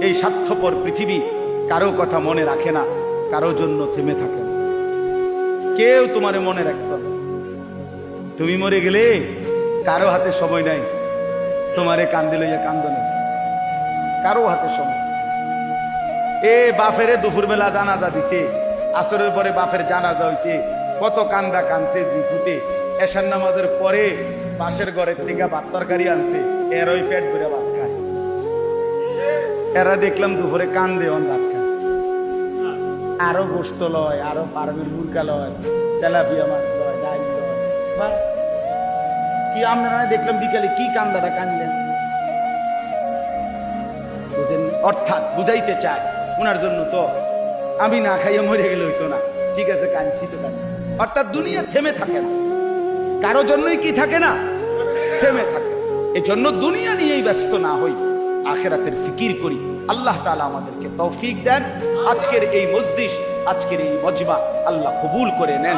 এই স্বার্থপর পৃথিবী কারো কথা মনে রাখে না, কারো জন্য থেমে থাকে না। কেউ তোমারে মনে রাখত না। তুমি মরে গেলে কারো হাতে সময় নাই তোমারে কান্দে লইয়া কান্দ নেই, কারো হাতে সময়। এ বাফেরে দুপুরবেলা জানাজা দিছে, আসরের পরে বাফের জানাজা হইছে, কত কান্দা কানছে জিফুতে। এশার নামাজের পরে পাশের ঘরের থেকে ভাত তরকারি আনছে, এর ওই পেট ভরে ভাত খায়। এরা দেখলাম দুপুরে কান্দে অন ভাত খায়। আরো গোস্ত লয়, আরো ফার্মের মুরগা লয়, তেলাপিয়া মাছ লয়, ডাল লয়। কি আপনারা দেখলাম বিকালে কি কান্দাটা কানলেন বুঝেন? অর্থাৎ বুঝাইতে চায় ওনার জন্য তো আমি না খাইয়ে মরে গেলে হইতো না, ঠিক আছে কাঁদছি তো কাঁদি। অর্থাৎ দুনিয়া থেমে থাকে না, কারো জন্যই কি থাকে না, থেমে থাকে। এজন্য দুনিয়া নিয়েই ব্যস্ত না হই, আখিরাতের ফিকির করি। আল্লাহ তাআলা আমাদেরকে তৌফিক দেন। আজকের এই মজলিস, আজকের এই মজমা আল্লাহ কবুল করে নেন।